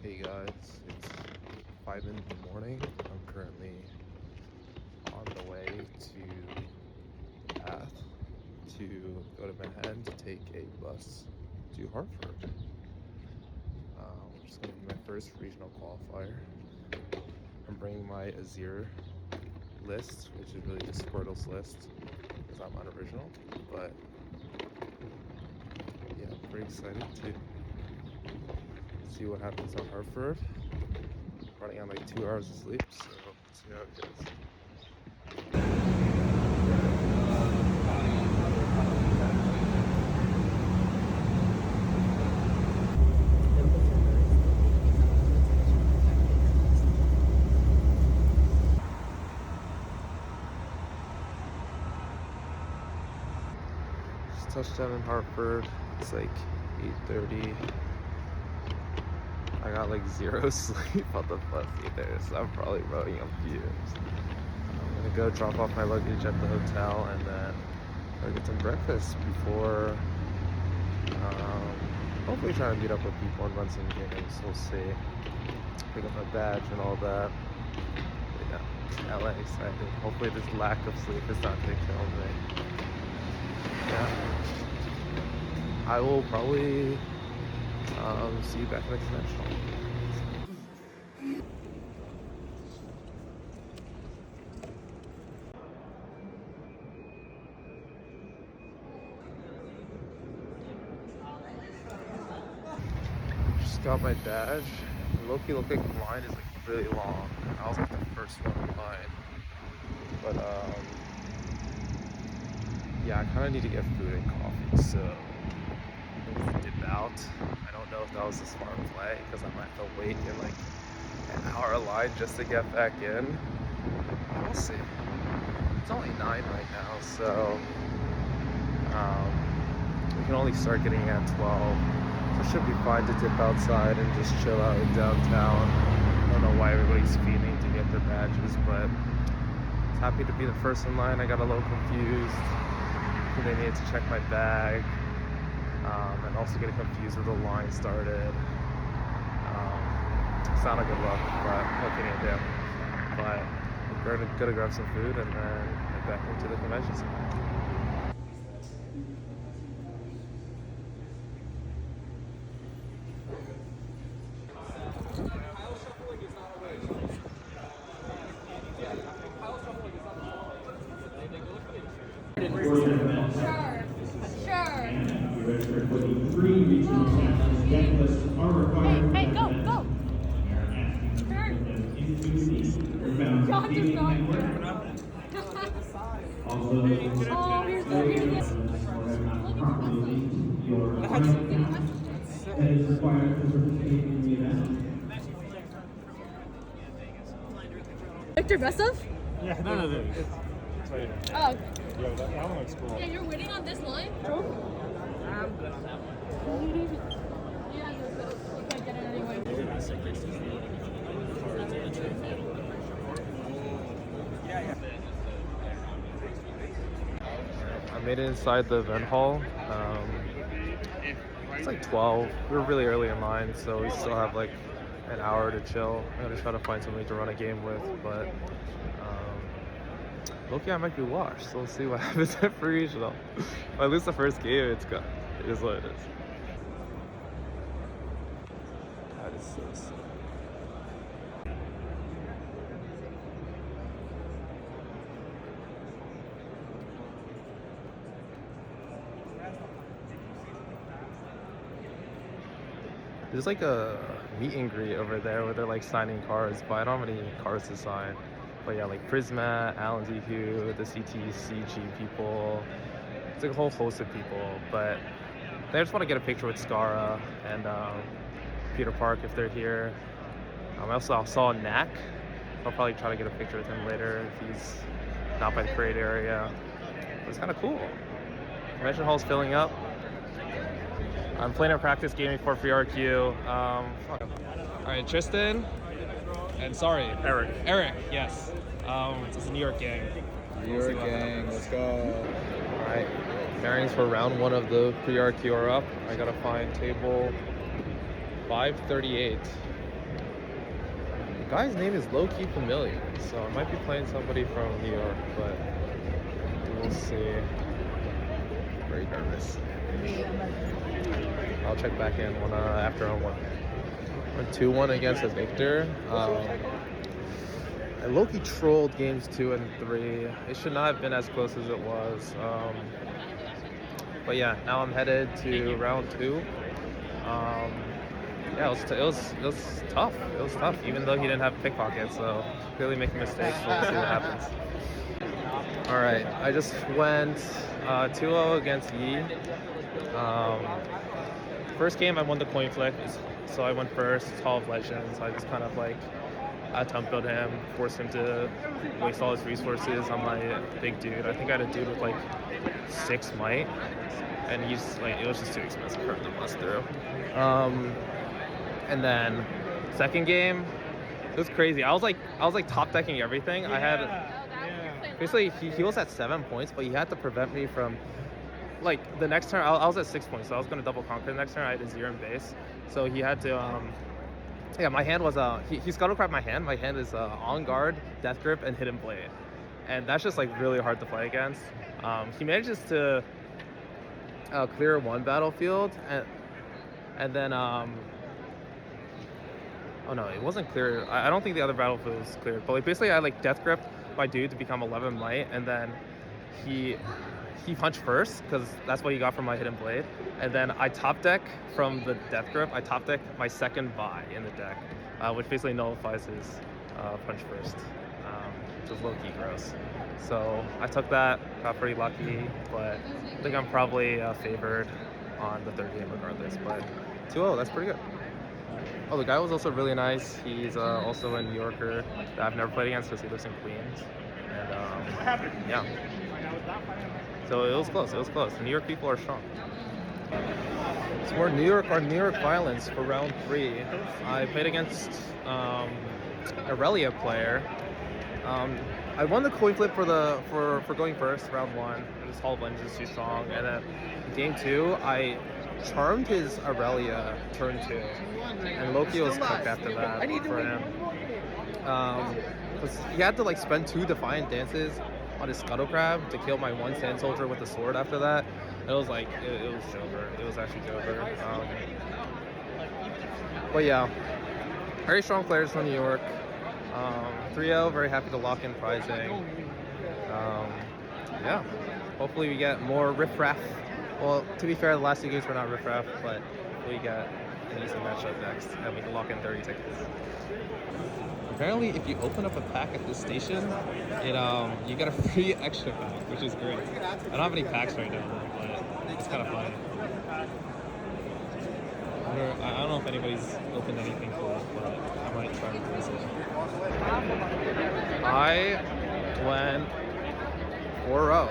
Hey guys, it's 5 in the morning. I'm currently on the way to Bath to go to Manhattan to take a bus to Hartford. Which is going to be my first regional qualifier. I'm bringing my Azir list, which is really just Squirtle's list because I'm unoriginal. But yeah, I'm pretty excited to see what happens on Hartford. Running on like 2 hours of sleep, so let's see how it goes. Just touched down in Hartford. It's like 8:30. I got like zero sleep on the bus either, so I'm probably running on fumes. I'm gonna go drop off my luggage at the hotel and then go get some breakfast before hopefully trying to meet up with people and run some games. We'll see. Pick up my badge and all that. But yeah, LA excited. Hopefully this lack of sleep is not gonna kill me. Yeah. I will probably see you back at the conventional. Just got my badge. Low-key looked like the line is like really long. I was like the first one in line. But yeah, I kind of need to get food and coffee, so I'm gonna dip out. I don't know if that was a smart play because I might have to wait in like an hour line just to get back in. We'll see. It's only 9 right now, so we can only start getting at 12. So it should be fine to dip outside and just chill out in downtown. I don't know why everybody's fiending to get their badges, but it's happy to be the first in line. I got a little confused. They needed to check my bag, and also getting confused with the line started. It's not a good look, but what can you do? But we're gonna grab some food and then head back into the convention center. Hey, go, go! Victor Besov? Yeah, none of it. It's right here. Oh, okay. Yo, that one looks cool. Yeah, you're winning on this line? I'm good on that one. Yeah, you're good. You can't get it anyway. I made it inside the event hall. It's like 12. We were really early in line, so we still have like an hour to chill. I'm gonna try to find somebody to run a game with, but low-key I might be washed, so we'll see what happens at free regional. If I lose the first game, it's good. It is what it is. That is so sick. There's like a meet and greet over there where they're like signing cards, but I don't have any cards to sign. But yeah, like Prisma, Alan DQ, the CTCG people. It's like a whole host of people, but they just want to get a picture with Skara and Peter Park if they're here. I also saw Knack. I'll probably try to get a picture with him later if he's not by the parade area. But it's kind of cool. Convention hall's filling up. I'm playing a practice game for PRQ. All right, Tristan, and sorry, Eric. Eric, yes. It's a New York gang. New York gang, let's go. All right, pairings for round 1 of the PRQ are up. I gotta find table 538. guy's name is low-key familiar, so I might be playing somebody from New York, but we'll see. Very nervous. I'll check back in when after I won. Went 2-1 against a Victor. I low-key trolled games 2 and 3. It should not have been as close as it was. But yeah, now I'm headed to round 2. Yeah, it was tough. It was tough, even though he didn't have pickpockets. So clearly making mistakes. So we'll see what happens. All right, I just went 2-0 against Yi. First game I won the coin flip, so I went first. Hall of Legends. I just kind of like out-tempoed him, forced him to waste all his resources on my big dude. I think I had a dude with like 6 might, and he's like, it was just too expensive for him to bust through. And then second game, it was crazy. I was like top decking everything. I had basically he was at 7 points, but he had to prevent me from like the next turn. I was at 6 points, so I was gonna double conquer the next turn. I had a 0 in base, so he had to. Yeah, my hand was he scuttlecrapped my hand. My hand is on guard, death grip, and hidden blade, and that's just like really hard to play against. He manages to clear one battlefield, and then oh no, it wasn't clear. I don't think the other battlefield was cleared. But like basically, I like death gripped my dude to become 11 might, and then he punched first because that's what he got from my hidden blade, and then I top deck from the death grip. I top deck my second buy in the deck, which basically nullifies his punch first, which was low-key gross. So I took that, got pretty lucky, but I think I'm probably favored on the third game regardless. But 2-0, that's pretty good. Oh, the guy was also really nice. He's also a New Yorker that I've never played against because he lives in Queens, and yeah. So it was close. It was close. New York people are strong. It's more New York violence for round 3. I played against Aurelia player. I won the coin flip for going first, round 1. His Hall of Legends is too strong, and then game 2 I charmed his Aurelia turn 2, and Loki was cooked after that for him. Because he had to like spend 2 Defiant Dances on his Scuttle Crab to kill my 1 Sand Soldier with the sword after that. It was like, it was Jover. It was actually Jover. But yeah, very strong players from New York. 3-0, very happy to lock in prizing. Yeah, hopefully we get more riffraff. Well, to be fair, the last 2 games were not riffraff, but we got an easy matchup next, and we can lock in 30 tickets. Apparently, if you open up a pack at this station, you get a free extra pack, which is great. I don't have any packs right now, but it's kind of fun. I don't know if anybody's opened anything cool, but I might try to do this. I went 4-0.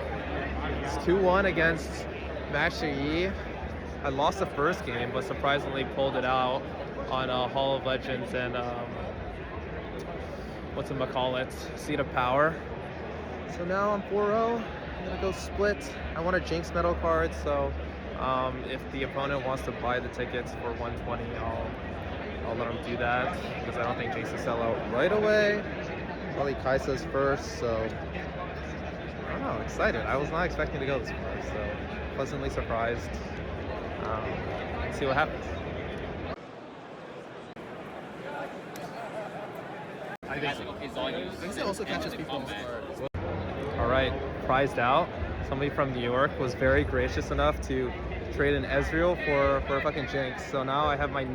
It's 2-1 against Master Yi. I lost the first game, but surprisingly pulled it out on Hall of Legends and whatchamacallit, Seat of Power. So now I'm 4-0. I'm gonna go split. I want a Jinx medal card, so if the opponent wants to buy the tickets for 120, I'll let them do that, because I don't think Jinx will sell out right away. Probably Kaisa's first, so I don't know, excited. I was not expecting to go this far, so pleasantly surprised. Let's see what happens. I think it also catches people in the start. All right, prized out. Somebody from New York was very gracious enough to trade an Ezreal for a fucking Jinx. So now I have my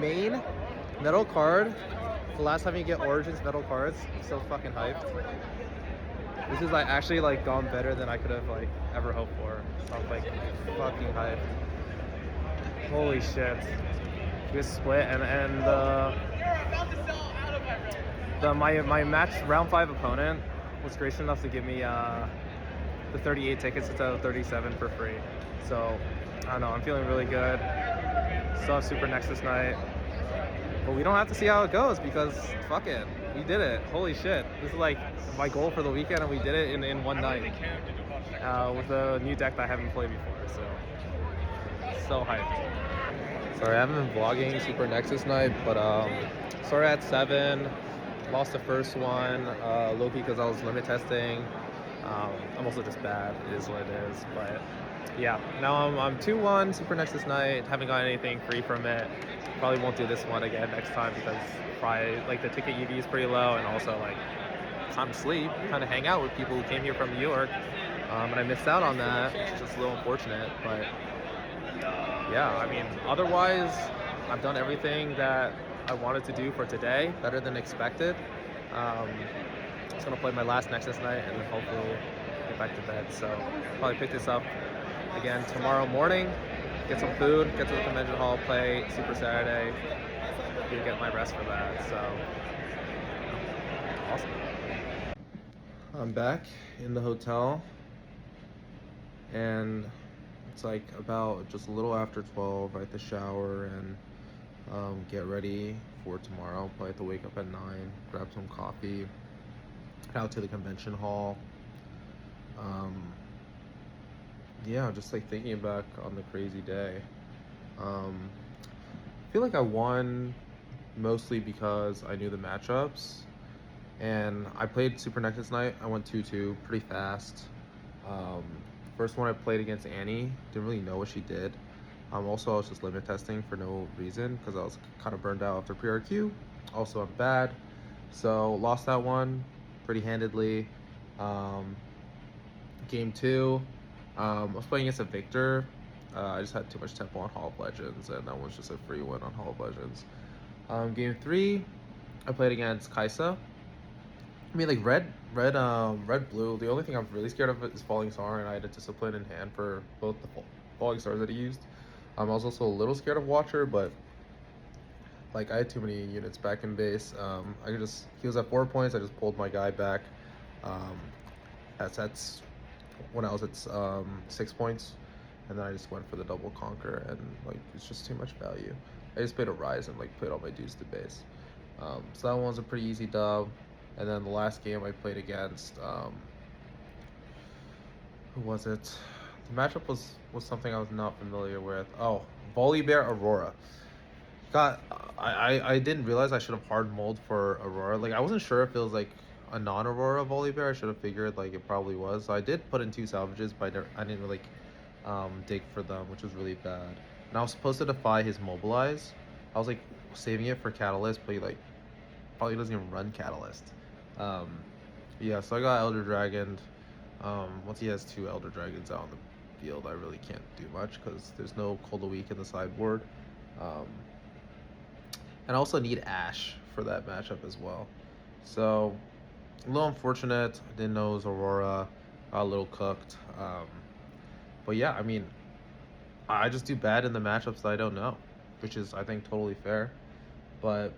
main metal card. The last time you get Origins metal cards, I'm so fucking hyped. This is like actually like gone better than I could have like ever hoped for. So I'm like fucking hyped. Holy shit. Good split, and my match round 5 opponent was gracious enough to give me the 38 tickets instead of 37 for free. So I don't know, I'm feeling really good. Still have Super Nexus night, but we don't have to see how it goes because fuck it, we did it. Holy shit, this is like my goal for the weekend, and we did it in one night with a new deck that I haven't played before. So hyped. Sorry, I haven't been vlogging Super Nexus night, but started at 7. Lost the first one, low-key because I was limit testing. I'm also just bad. It is what it is. But yeah, now I'm 2-1 Super Nexus night. Haven't got anything free from it. Probably won't do this one again next time because probably like the ticket EV is pretty low, and also like time to sleep, kind of hang out with people who came here from New York. And I missed out on that, which is just a little unfortunate. But yeah, I mean, otherwise, I've done everything that I wanted to do for today, better than expected. Just gonna play my last Nexus night and then hopefully get back to bed. So probably pick this up again tomorrow morning, get some food, get to the convention hall, play Super Saturday, get my rest for that. So awesome. I'm back in the hotel, and it's like about just a little after 12. I have to shower and get ready for tomorrow. Probably have to wake up at 9, grab some coffee, head out to the convention hall. Yeah, just like thinking back on the crazy day. I feel like I won mostly because I knew the matchups, and I played Super Nexus night. I went 2-2 pretty fast. First one I played against Annie, didn't really know what she did. Also, I was just limit testing for no reason because I was kind of burned out after PRQ. Also, I'm bad, so lost that one pretty handedly. Game 2, I was playing against a Victor. I just had too much tempo on Hall of Legends, and that one's just a free win on Hall of Legends. Game 3, I played against Kaisa. I mean, like red, blue. The only thing I'm really scared of is Falling Star, and I had a discipline in hand for both the Falling Stars that he used. I was also a little scared of Watcher, but like I had too many units back in base. He was at 4 points. I just pulled my guy back. That's when I was at 6 points, and then I just went for the double conquer, and like it's just too much value. I just played a Rise and like played all my dudes to base. So that one was a pretty easy dub. And then the last game I played against, who was it? The matchup was something I was not familiar with. Oh, Volibear Aurora. I didn't realize I should have hard mold for Aurora. Like I wasn't sure if it was like a non-Aurora Volibear. I should have figured like it probably was. So I did put in 2 salvages, but I didn't really dig for them, which was really bad. And I was supposed to defy his mobilize. I was like saving it for Catalyst, but he like probably doesn't even run Catalyst. Yeah, so I got Elder Dragoned. Once he has 2 Elder Dragons out on the field, I really can't do much because there's no Cold a Week in the sideboard. And I also need Ash for that matchup as well. So, a little unfortunate. I didn't know it was Aurora. Got a little cooked. But yeah, I mean, I just do bad in the matchups that I don't know, which is, I think, totally fair. But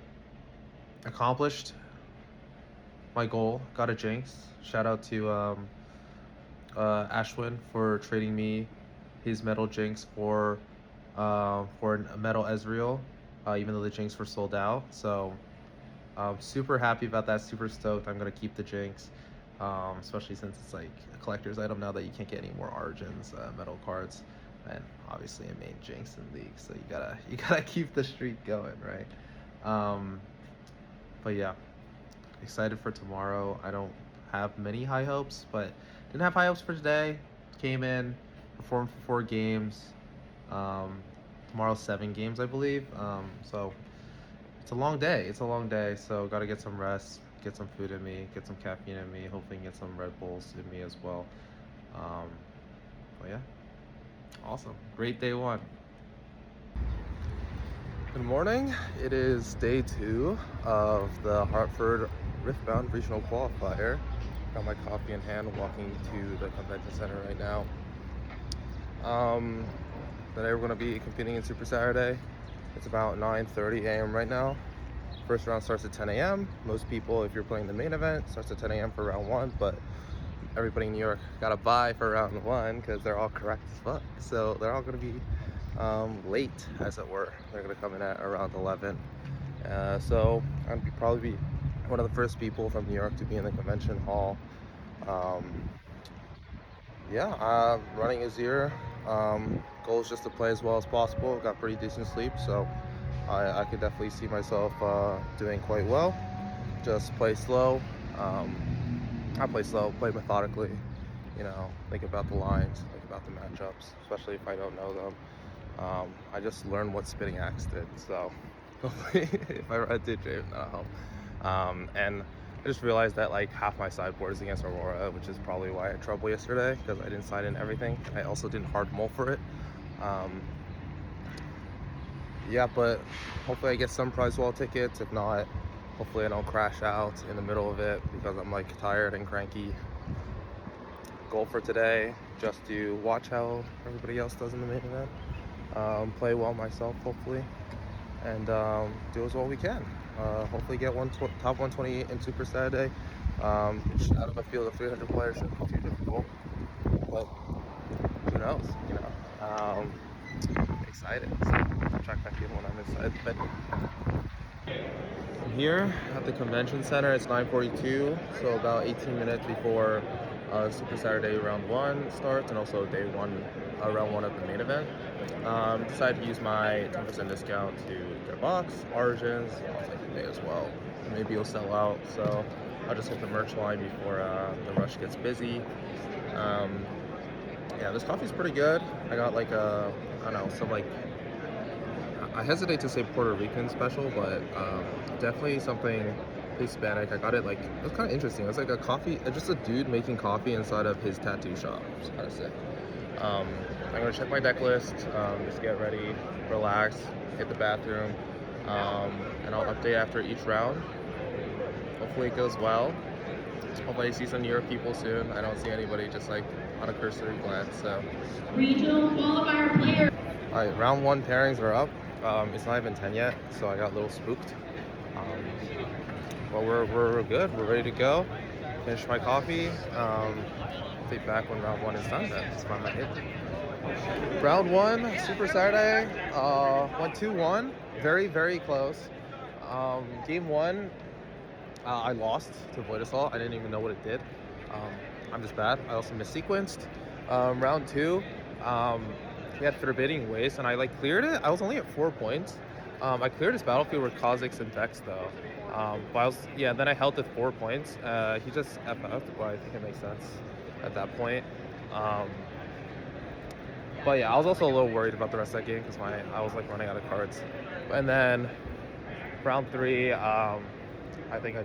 accomplished my goal. Got a Jinx. Shout out to Ashwin for trading me his Metal Jinx for a Metal Ezreal, even though the Jinx were sold out. So I'm super happy about that. Super stoked. I'm gonna keep the Jinx, especially since it's like a collector's item now that you can't get any more Origins metal cards, and obviously a main Jinx in League. So you gotta keep the streak going, right? But yeah, excited for tomorrow. I don't have many high hopes, but didn't have high hopes for today. Came in, performed for 4 games. Tomorrow's 7 games, I believe. So it's a long day. So gotta get some rest, get some food in me, get some caffeine in me. Hopefully get some Red Bulls in me as well. But yeah, awesome. Great day 1. Good morning. It is day 2 of the Hartford Riftbound Regional Qualifier. Got my coffee in hand, walking to the convention center right now. Today we're going to be competing in Super Saturday. It's about 9:30 a.m. right now. First round starts at 10 a.m. Most people, if you're playing the main event, starts at 10 a.m. for round 1, but everybody in New York got to buy for round 1 because they're all correct as fuck. So they're all going to be late, as it were. They're going to come in at around 11. So I'm probably be one of the first people from New York to be in the convention hall. Running Azir. Goal is just to play as well as possible. Got pretty decent sleep, so I could definitely see myself doing quite well. just play slow. Not play slow, play methodically. You know, think about the lines, think about the matchups, especially if I don't know them. I just learned what Spinning Axe did, so hopefully if I run into James, that'll help. And I just realized that like half my sideboard is against Aurora, which is probably why I had trouble yesterday, because I didn't side in everything. I also didn't hard mull for it. Yeah, but hopefully I get some prize wall tickets. If not, hopefully I don't crash out in the middle of it because I'm like tired and cranky. Goal for today, just to watch how everybody else does in the main event. Play well myself, hopefully, and do as well we can. Hopefully get top 128 in Super Saturday. Which out of a field of 300 players shouldn't be too difficult, but who knows, you know. Excited, so I'll check back in when I'm inside the venue. I'm here at the convention center. It's 9:42, so about 18 minutes before Super Saturday round 1 starts, and also day 1, round 1 of the main event. Decided to use my 10% discount to get a box, Origins. I'll take the day as well. Maybe it'll sell out, so I'll just hit the merch line before the rush gets busy. Yeah, this coffee's pretty good. I got like a, I don't know, some like, I hesitate to say Puerto Rican special, but definitely something Hispanic. I got it like, it was kind of interesting. It was like a coffee, just a dude making coffee inside of his tattoo shop. It's kind of sick. I'm gonna check my deck list, just get ready, relax, hit the bathroom, and I'll update after each round. Hopefully it goes well. Hopefully I see some New York people soon. I don't see anybody, just like on a cursory glance, so. Regional qualifier player. All right, round 1 pairings are up. It's not even 10 yet, so I got a little spooked. But we're good, we're ready to go. Finish my coffee. Be back when round 1 is done, that's my hit. Round 1, Super Saturday, went 2-1, very, very close. Game 1, I lost to Void Assault. I didn't even know what it did. I'm just bad. I also missequenced. Round 2, we had Forbidding Waste, and I like cleared it. I was only at 4 points. I cleared his battlefield with Kha'Zix and Vex though. But then I held at 4 points. He just FF'd, but I think it makes sense at that point. But yeah, I was also a little worried about the rest of that game because I was like running out of cards. And then round 3, I think I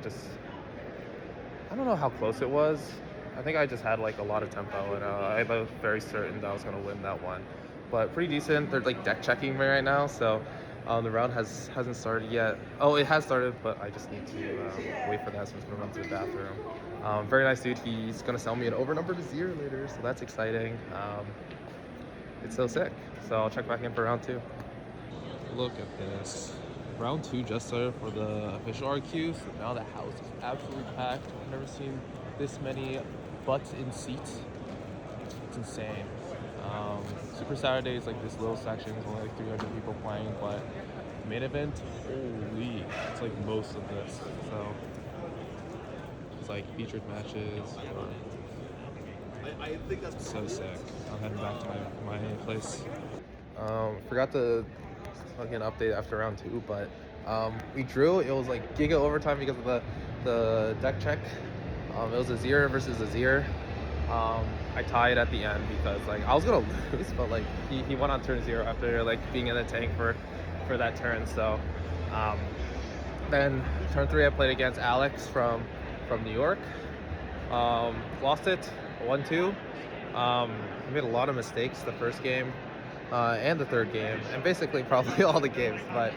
don't know how close it was. I think I just had like a lot of tempo, and I was very certain that I was going to win that one. But pretty decent. They're like deck checking me right now, so the round hasn't started yet. Oh, it has started, but I just need to wait for that, so I'm just going to run to the bathroom. Very nice dude. He's going to sell me an overnumbered Azir later, so that's exciting. It's so sick. So I'll check back in for round 2. Look at this. Round 2 just started for the official RQ, so now the house is absolutely packed. I've never seen this many butts in seats. It's insane. Super Saturday is like this little section, there's only like 300 people playing, but main event, holy, it's like most of this. So it's like featured matches. I think that's so sick. I'm heading back to my place. Forgot to fucking update after round 2, but we drew. It was like giga overtime because of the deck check. It was Azir versus Azir. I tied at the end because like I was gonna lose, but like he went on turn 0 after like being in the tank for that turn. So then turn 3 I played against Alex from New York. Lost it 1-2. I made a lot of mistakes the first game and the third game, and basically probably all the games, but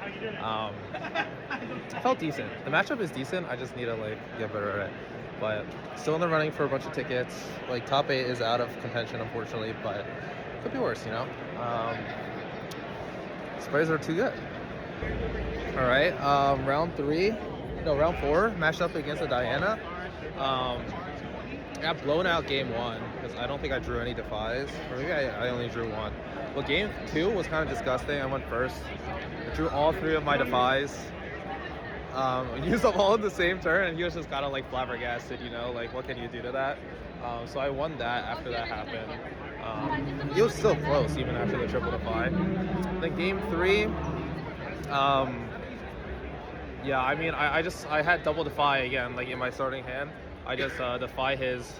it felt decent. The matchup is decent. I just need to like get better at it. But still in the running for a bunch of tickets. Like top 8 is out of contention, unfortunately, but could be worse, you know. Sprays are too good. All right, round 4 matched up against a Diana. I got blown out game 1 because I don't think I drew any defies, or maybe I only drew 1. But game 2 was kind of disgusting. I went first. I drew all 3 of my defies. Used them all in the same turn, and he was just kind of like flabbergasted, you know, like what can you do to that? So I won that after that happened. He was still close even after the triple defy. Then game 3, Yeah, I mean, I had double Defy again, like in my starting hand. I just defy his,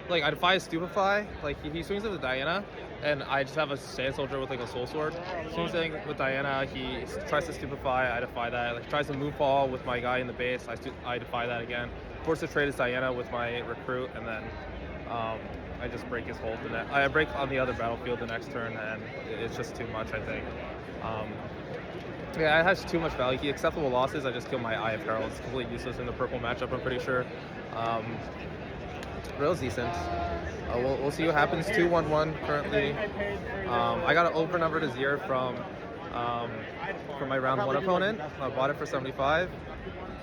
like I defy his Stupefy. Like he swings it with Diana, and I just have a Sand Soldier with like a Soul Sword. Swings it with Diana. He tries to Stupefy. I defy that. Like tries to Moonfall with my guy in the base. I defy that again. Force to trade his Diana with my recruit, and then I just break his hold. I break on the other battlefield the next turn, and it's just too much, I think. Yeah, it has too much value. He acceptable losses. I just kill my Eye of Herald. It's completely useless in the purple matchup, I'm pretty sure. Real's decent. We'll see what happens. 2-1-1 currently. I got an overnumbered Azir from my round 1 opponent. I bought it for 75.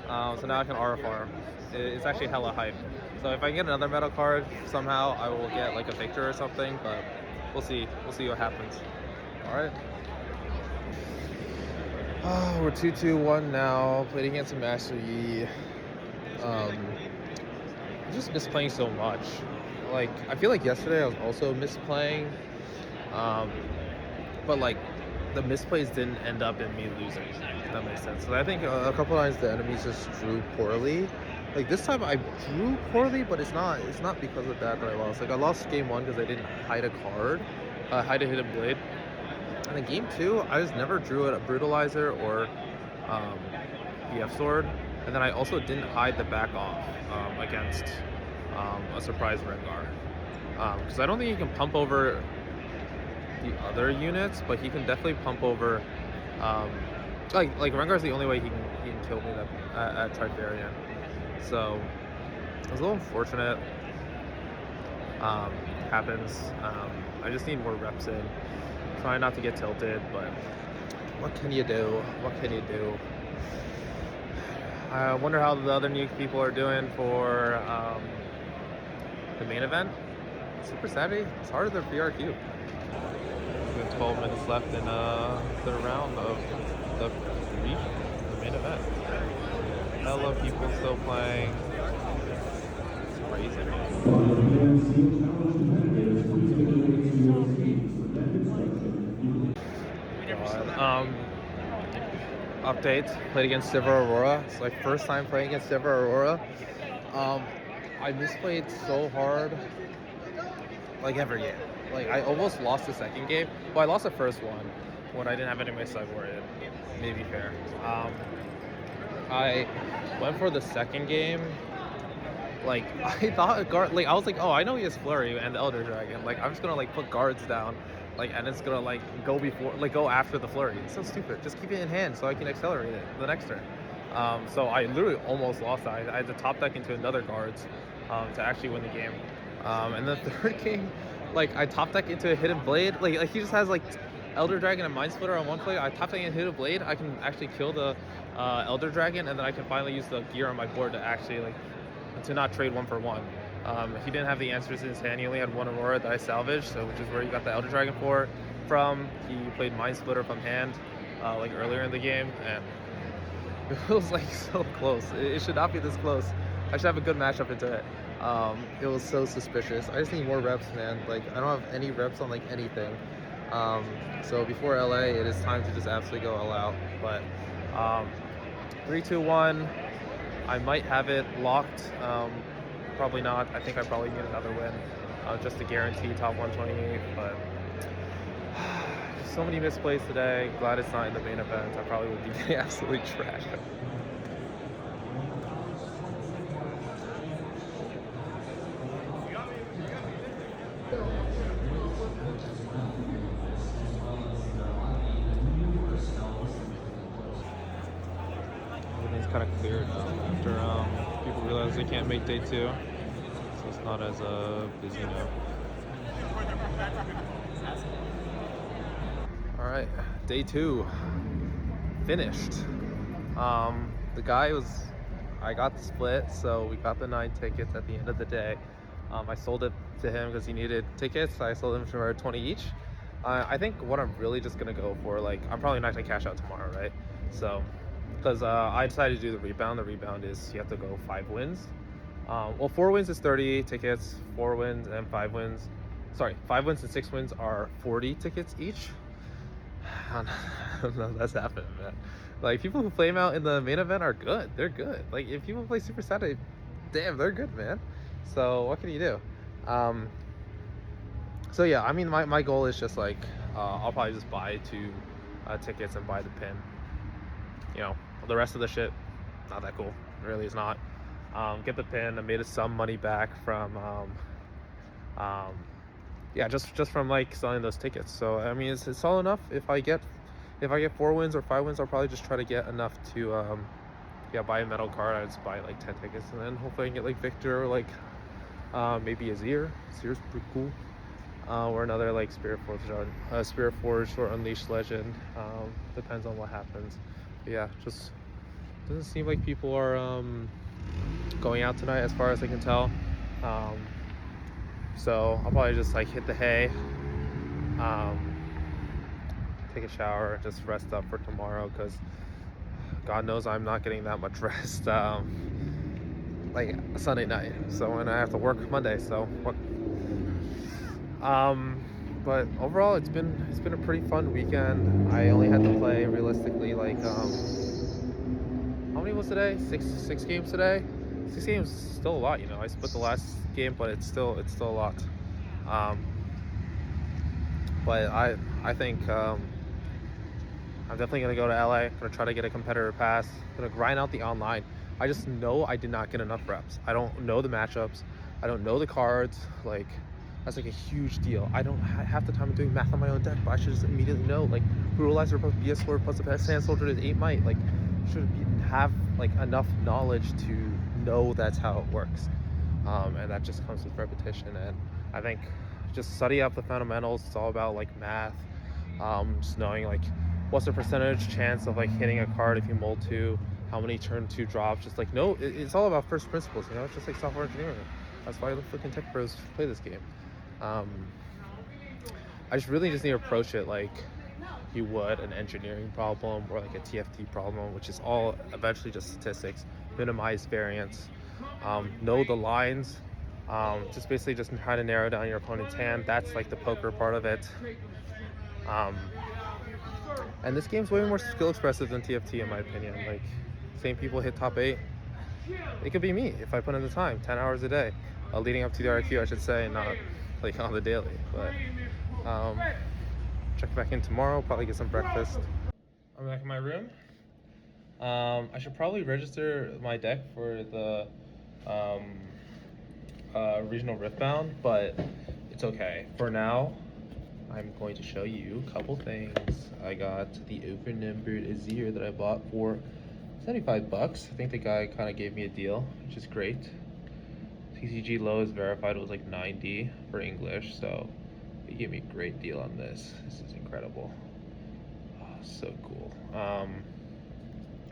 So now I can aura farm. It's actually hella hype. So if I get another metal card somehow, I will get like a Victor or something. But we'll see. We'll see what happens. All right. Oh, we're 2-2-1 now. Played against a Master Yi. I just miss playing so much. Like, I feel like yesterday I was also misplaying. But like, the misplays didn't end up in me losing, if that makes sense. So I think a couple times the enemies just drew poorly. Like this time I drew poorly, but it's not because of that I lost. Like I lost game 1 because I didn't hide a card, hide a hidden blade. And in game 2, I just never drew a brutalizer or BF sword. And then I also didn't hide the back off against a surprise Rengar. Because I don't think he can pump over the other units, but he can definitely pump over like Rengar's the only way he can kill me at Trifarian. So it was a little unfortunate. Happens. I just need more reps in. Try not to get tilted, but what can you do? What can you do? I wonder how the other new people are doing for the main event. Super Saturday, it's harder than PRQ. We have 12 minutes left in the round of the main event. Hella people still playing. It's crazy, update. Played against Sivir Aurora. It's like first time playing against Sivir Aurora. I misplayed so hard. Like every game. Like I almost lost the second game. Well, I lost the first one when I didn't have any of my sideboard in. Maybe fair. I went for the second game. Like I thought a guard. Like I was like, oh, I know he has Flurry and the Elder Dragon. Like I'm just gonna like put guards down. Like and it's gonna like go after the Flurry. It's so stupid. Just keep it in hand so I can accelerate it the next turn. So I literally almost lost that. I had to top deck into another guards to actually win the game. And the third game, like I top deck into a Hidden Blade. Like he just has like Elder Dragon and Mind Splitter on one play. I top deck into Hidden Blade. I can actually kill the Elder Dragon, and then I can finally use the gear on my board to actually to not trade 1-for-1. He didn't have the answers in his hand. He only had one Aurora that I salvaged, so which is where he got the Elder Dragon from. He played Mind Splitter from hand like earlier in the game, and it was like so close. It should not be this close. I should have a good matchup into it. It was so suspicious. I just need more reps, man. Like I don't have any reps on like anything. So before LA, it is time to just absolutely go all out. But 3-2-1. I might have it locked. Probably not. I think I probably need another win just to guarantee top 128. But so many misplays today. Glad it's not in the main event. I probably would be getting absolutely trashed. Everything's kind of cleared after people realize they can't make day 2, so it's not as busy now. All right, day 2 finished. The guy I got the split, so we got the 9 tickets at the end of the day. I sold it to him because he needed tickets. I sold him for 20 each. I think what I'm really just gonna go for, like, I'm probably not gonna cash out tomorrow, right? So, because I decided to do the rebound. The rebound is you have to go 5 wins. Well, 4 wins is 30 tickets. 4 wins and 5 wins. Sorry, 5 wins and 6 wins are 40 tickets each. I don't know if that's happening, man. Like people who flame out in the main event are good. They're good. Like if people play Super Saturday, damn, they're good, man. So what can you do? Um, so yeah, I mean, my goal is just like I'll probably just buy 2 tickets and buy the pin. You know, the rest of the shit, not that cool. It really is not. Get the pin. I made some money back from yeah, just from like selling those tickets. So I mean, it's all enough. If I get 4 wins or 5 wins, I'll probably just try to get enough to yeah, buy a metal card. I just buy like 10 tickets, and then hopefully I can get like Victor or like maybe Azir. Azir's pretty cool. Or another like Spirit Forge or Unleashed Legend. Depends on what happens. But yeah, just doesn't seem like people are going out tonight, as far as I can tell. So I'll probably just like hit the hay, take a shower, just rest up for tomorrow, because God knows I'm not getting that much rest like Sunday night. So when I have to work Monday, so what? But overall, it's been a pretty fun weekend. I only had to play realistically like how many was today? Six games today. 6 games is still a lot, you know. I split the last game, but it's still a lot. But I think I'm definitely gonna go to LA. I'm gonna try to get a competitor pass. I'm gonna grind out the online. I just know I did not get enough reps. I don't know the matchups. I don't know the cards. Like that's like a huge deal. I don't half the time I'm doing math on my own deck, but I should just immediately know like Brutalizer plus BS Sword plus the Sand Soldier is 8 might. Like should have like enough knowledge to know that's how it works. And that just comes with repetition. And I think just study up the fundamentals. It's all about like math. Just knowing like what's the percentage chance of like hitting a card if you mold 2, how many turn 2 drops. Just like no, it's all about first principles, you know. It's just like software engineering. That's why the freaking tech pros play this game. I just really just need to approach it like you would an engineering problem or like a TFT problem, which is all eventually just statistics, minimize variance, know the lines, just basically just try to narrow down your opponent's hand. That's like the poker part of it. And this game's way more skill expressive than TFT in my opinion. Like same people hit top 8. It could be me if I put in the time, 10 hours a day, leading up to the RQ, I should say, not like on the daily. But check back in tomorrow, probably get some breakfast. I'm back in my room. I should probably register my deck for the regional Riftbound, but it's okay. For now, I'm going to show you a couple things. I got the overnumbered Azir that I bought for 75 bucks. I think the guy kind of gave me a deal, which is great. TCG low is verified, it was like 90 for English, so he gave me a great deal on this. This is incredible. Oh, so cool.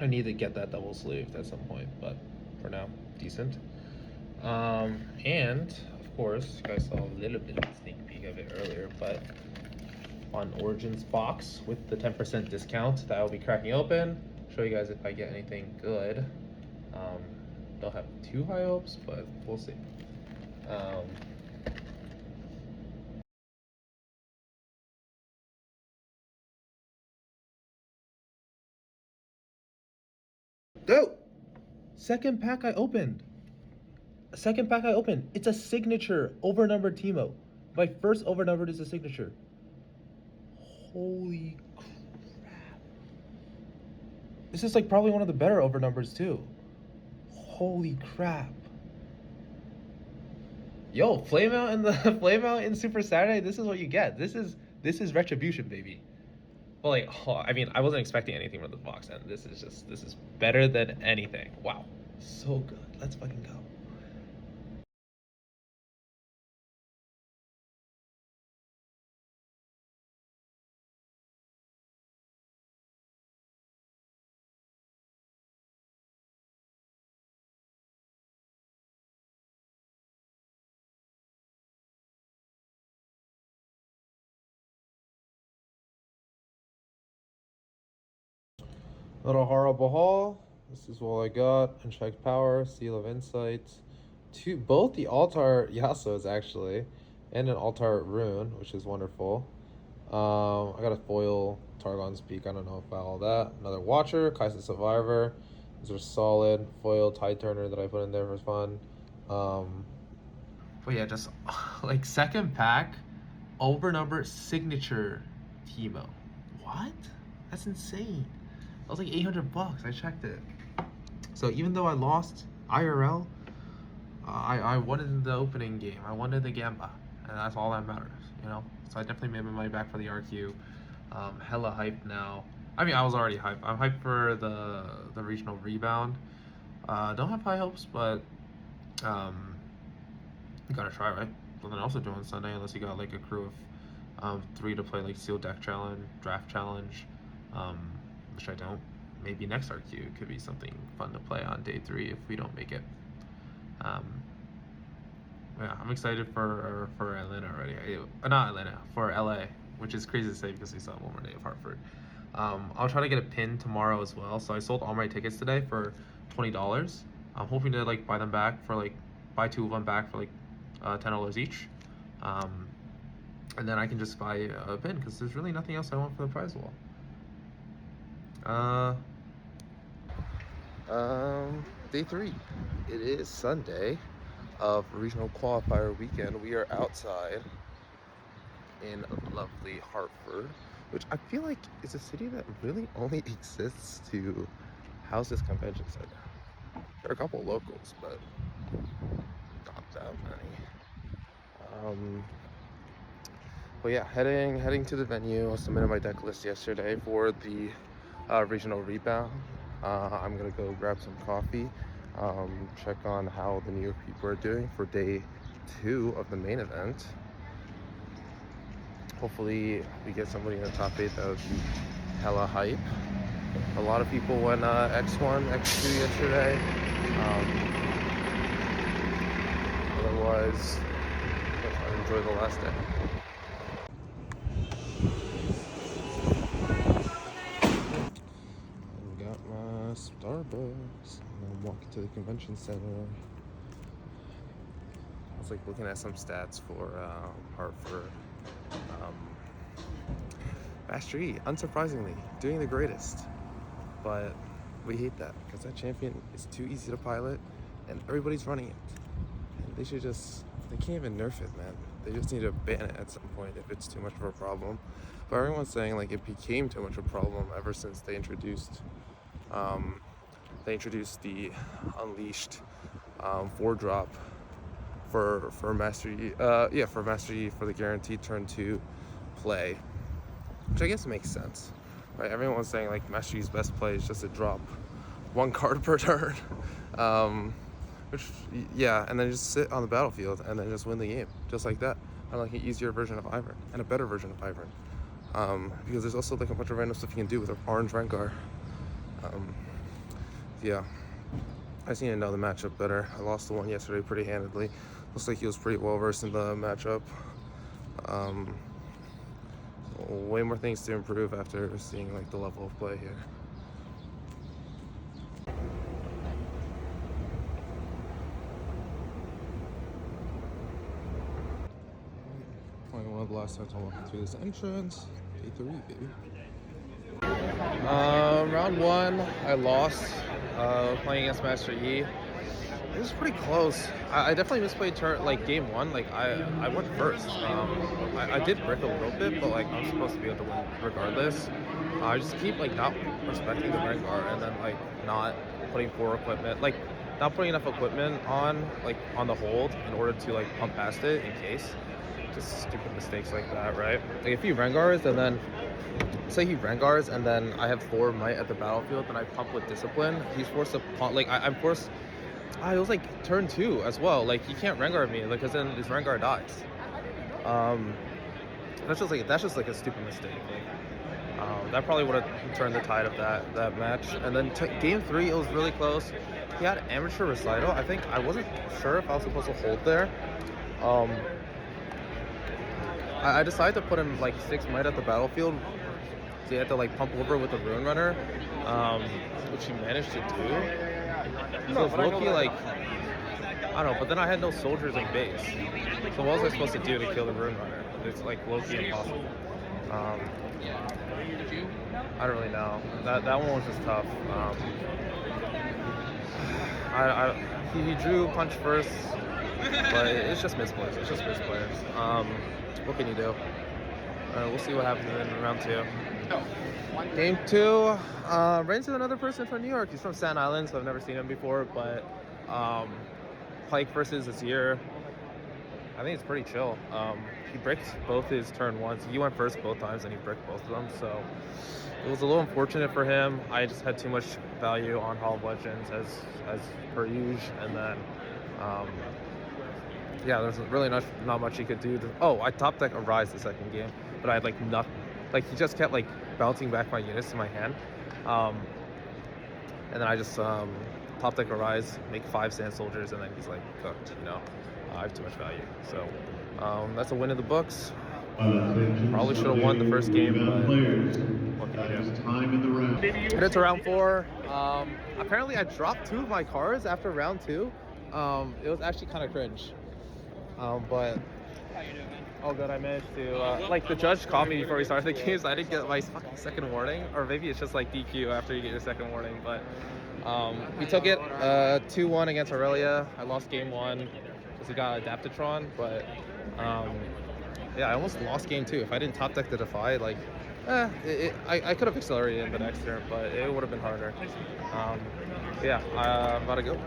I need to get that double sleeved at some point, but for now, decent. And of course, you guys saw a little bit of a sneak peek of it earlier, but on Origins box with the 10% discount that I'll be cracking open. Show you guys if I get anything good. Don't have too high hopes, but we'll see. Go! Second pack I opened. Second pack I opened. It's a signature overnumbered Teemo. My first overnumbered is a signature. Holy crap. This is like probably one of the better overnumbers too. Holy crap. Yo, flame out in the flame out in Super Saturday, this is what you get. This is retribution, baby. Well, like, oh, I mean, I wasn't expecting anything from the box, and this is better than anything. Wow, so good. Let's fucking go. Little horrible haul. This is all I got. Unchecked power, seal of insight. Both the Altar Yasuos actually, and an Altar Rune, which is wonderful. I got a foil Targon's Peak. I don't know about all that. Another Watcher, Kaisa Survivor. These are solid. Foil Tide Turner that I put in there for fun. But yeah, just like second pack, overnumbered signature Teemo. What? That's insane. That was like $800. I checked it. So even though I lost IRL, I won it in the opening game. I won in the Gamba, and that's all that matters, you know. So I definitely made my money back for the RQ. Hella hyped now. I mean, I was already hyped. I'm hyped for the regional rebound. Don't have high hopes, but you gotta try, right? Nothing else to do on Sunday unless you got like a crew of 3 to play like Seal Deck Challenge, Draft Challenge, which I don't. Maybe next RQ could be something fun to play on day 3 if we don't make it. Yeah, I'm excited for Atlanta already. Not Atlanta, for LA, which is crazy to say because we still have one more day of Hartford. I'll try to get a pin tomorrow as well. So I sold all my tickets today for $20. I'm hoping to like buy them back for like buy 2 of them back for like $10 each, and then I can just buy a pin because there's really nothing else I want for the prize wall. Day 3. It is Sunday of regional qualifier weekend. We are outside in lovely Hartford, which I feel like is a city that really only exists to house this convention center. There are a couple locals, but not that many. But yeah, heading to the venue. I submitted my deck list yesterday for the regional rebound. I'm gonna go grab some coffee, check on how the New York people are doing for day 2 of the main event. Hopefully we get somebody in the top 8 that would be hella hype. A lot of people went X1, X2 yesterday. Otherwise, I enjoy the last day. I got my Starbucks. I'm walking to the convention center. I was like looking at some stats for Hartford. Master E, unsurprisingly, doing the greatest. But we hate that because that champion is too easy to pilot and everybody's running it. And they can't even nerf it, man. They just need to ban it at some point if it's too much of a problem. But everyone's saying like it became too much of a problem ever since they introduced the Unleashed 4-drop for Master E. For Master E for the guaranteed turn 2 play, which I guess makes sense. Right, everyone's saying like Master E's best play is just to drop 1 card per turn, and then just sit on the battlefield and then just win the game, just like that. I like an easier version of Ivern and a better version of Ivern, because there's also like a bunch of random stuff you can do with an orange Rengar. Yeah, I just need to know the matchup better. I lost the one yesterday pretty handedly. Looks like he was pretty well versed in the matchup. Way more things to improve after seeing like the level of play here. Probably one of the last times I'm walking through this entrance. Day 3, baby. Round 1, I lost playing against Master E. It was pretty close. I definitely misplayed game 1. Like I went first. I did brick a little bit, but like I'm supposed to be able to win regardless. I just keep like not respecting the Rengar and then like not putting not putting enough equipment on the hold in order to like pump past it in case. Just stupid mistakes like that, right? Like if he Rengars and then say he Rengars and then I have 4 might at the battlefield, then I pump with discipline. He's forced to pump. Like I'm forced. It was like turn 2 as well. Like he can't Rengar me because then his Rengar dies. That's just like a stupid mistake. Like, that probably would have turned the tide of that match. And then game 3, it was really close. He had amateur recital. I think I wasn't sure if I was supposed to hold there. I decided to put him like 6 might at the battlefield. So he had to like pump over with the Rune Runner, which he managed to do. So it's low-key like, I don't know, but then I had no soldiers in base. So what was I supposed to do to kill the Rune Runner? It's like low-key impossible. I don't really know. That one was just tough. He drew punch first, but it's just misplays. It's just misplays. What can you do? We'll see what happens in round 2. Game 2, ran into another person from New York. He's from Staten Island, so I've never seen him before. But Pike versus Azir, I think it's pretty chill. He bricked both his turn ones. He went first both times, and he bricked both of them. So it was a little unfortunate for him. I just had too much value on Hall of Legends as per usual, and then yeah, there's really not much he could do. I top deck Arise the second game, but I had like nothing. Like he just kept like bouncing back my units to my hand, and then I just top deck Arise, make 5 Sand Soldiers, and then he's like cooked. You know, I have too much value. So that's a win in the books. Probably should have won the first game, but what can you do? Headed to round 4. Apparently I dropped 2 of my cards after round 2. It was actually kind of cringe. But oh good, I managed to like the judge caught me before we started the game, so I didn't get my fucking second warning, or maybe it's just like DQ after you get your second warning. But we took it 2-1 against Aurelia. I lost game 1 because he got Adaptatron, but yeah, I almost lost game 2. If I didn't top deck the Defy, like I could have accelerated in the next turn, but it would have been harder. Yeah, I'm about to go.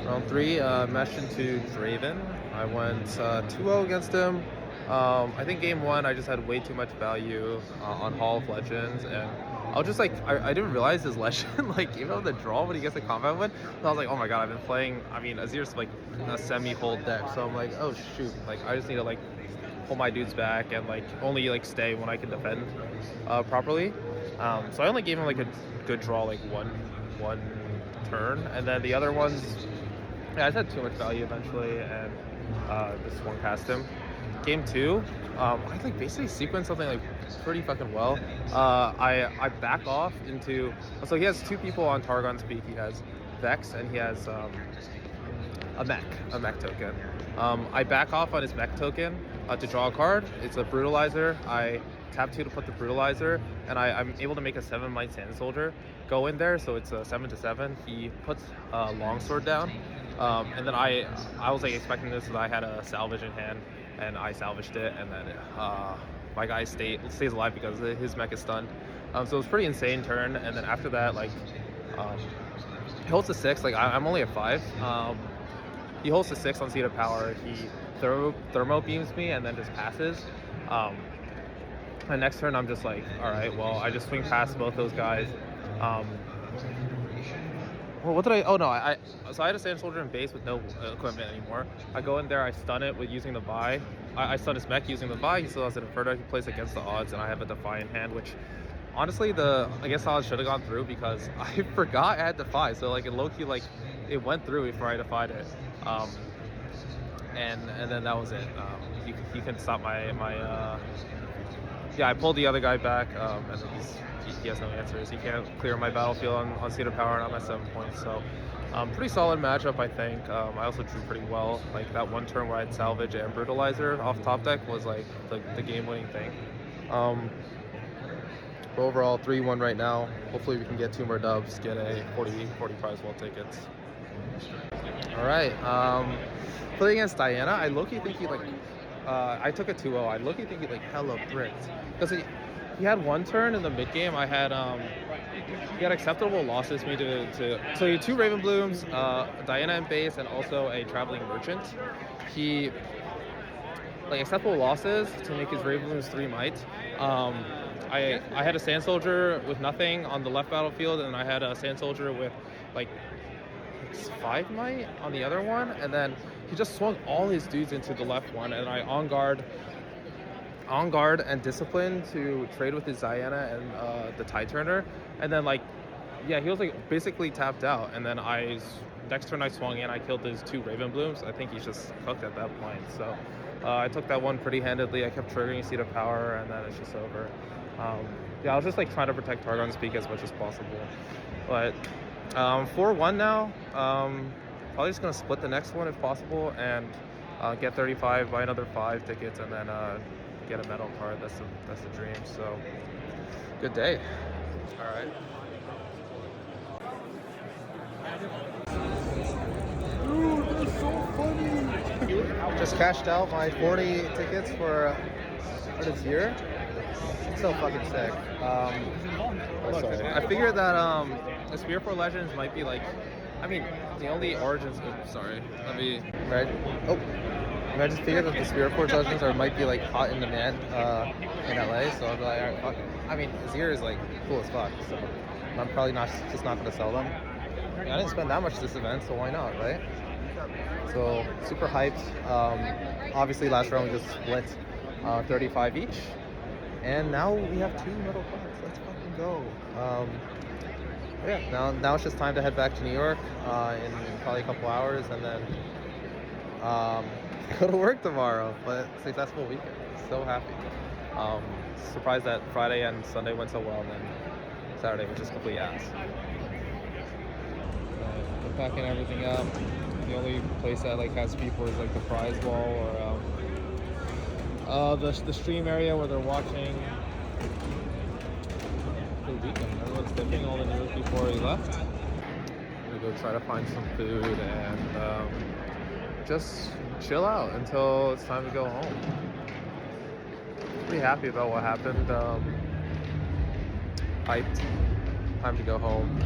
Round 3, meshed into Draven. I went 2-0 against him. I think game 1 I just had way too much value on Hall of Legends, and I was just like, I didn't realize his legend, like even on the draw when he gets a combat win, so I was like, oh my god, I've been playing, I mean, Azir's like a semi-hold deck, so I'm like, oh shoot, like I just need to like pull my dudes back and like only like stay when I can defend properly. So I only gave him like a good draw, like one turn, and then the other ones, yeah, I just had too much value eventually, and just swung past him. Game 2, I like basically sequenced something like pretty fucking well. I back off into, so he has 2 people on Targon's Peak. He has Vex and he has a mech token. I back off on his mech token to draw a card. It's a Brutalizer. I tap 2 to put the Brutalizer, and I'm able to make a 7-Might Sand Soldier go in there, so it's a 7/7. He puts a Longsword down, and then I was like expecting this, so I had a salvage in hand, and I salvaged it, and then my guy stays alive because his mech is stunned. So it was a pretty insane turn, and then after that, like he holds the 6. Like I'm only at 5. He holds the 6 on Seat of Power. He thermo beams me and then just passes. And next turn I'm just like, all right, well I just swing past both those guys. Well, what did I? Oh no, so I had a Sand Soldier in base with no equipment anymore. I go in there, I stun it with using the buy. I stun his mech using the buy. He still has an Inferno. He plays against the odds, and I have a Defy in hand, which honestly I guess odds should have gone through because I forgot I had Defy. So like in low key, like it went through before I defied it. And then that was it. He couldn't stop my yeah, I pulled the other guy back, and then he has no answers. He can't clear my battlefield on Seat of Power, and I'm at 7 points. So pretty solid matchup, I think. I also drew pretty well. Like that one turn where I had Salvage and Brutalizer off top deck was like the game-winning thing. But overall, 3-1 right now. Hopefully we can get 2 more dubs, get a 40 prize wall tickets. All right, playing against Diana, I low-key think he like, I took a 2-0. I low-key think he like hella bricked. Because he had one turn in the mid game. I had he had acceptable losses me so he had 2 Raven Blooms, Diana in base, and also a Traveling Merchant. He like acceptable losses to make his Raven Blooms 3 might. I had a Sand Soldier with nothing on the left battlefield, and I had a Sand Soldier with like 5 might on the other one, and then he just swung all his dudes into the left one, and I on guard and discipline to trade with his Diana and the Tide Turner, and then like yeah, he was like basically tapped out, and then next turn I swung in, I killed his 2 Raven Blooms. I think he's just cooked at that point, so I took that one pretty handedly. I kept triggering Seat of Power, and then it's just over. Yeah, I was just like trying to protect Targon's Peak as much as possible, but 4-1 now. Probably just gonna split the next one if possible, and get 35, buy another 5 tickets, and then get a medal card. That's the dream. So good day. All right. Dude, that's so funny. Just cashed out my 40 tickets for this year. It's so fucking sick. Sorry. I figured that the Spear for Legends might be like, I mean, the only Origins. Oops, sorry. Let me. Right? Oh. I just figured that the Spirit Force Legends are might be like hot in demand in LA, so I'll be like, alright, fuck it. I mean, Azir is like cool as fuck, so I'm probably not gonna sell them. I didn't spend that much this event, so why not, right? So super hyped. Obviously, last round we just split 35 each, and now we have 2 medal cards. Let's fucking go. Yeah, now it's just time to head back to New York in probably a couple hours, and then go to work tomorrow. But successful weekend. So happy. Surprised that Friday and Sunday went so well, and then Saturday was just complete ass. I'm packing everything up. The only place that like has people is like the prize wall or the stream area where they're watching the weekend. Everyone's dipping all the news before he left. I'm gonna go try to find some food and just chill out until it's time to go home. Pretty happy about what happened. Hyped. Time to go home.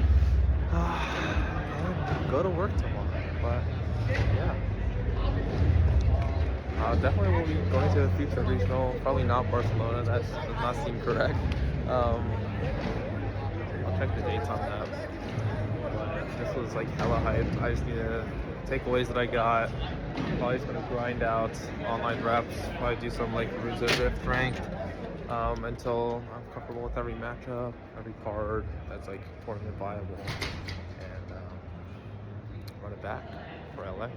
And go to work tomorrow. But yeah. Definitely will be going to the future regional. Probably not Barcelona. That does not seem correct. I'll check the dates on that. But this was like hella hype. I just need to takeaways that I got. Probably just gonna grind out online reps. Probably do some like Runes of Rift ranked until I'm comfortable with every matchup, every card that's like tournament viable, and run it back for LA.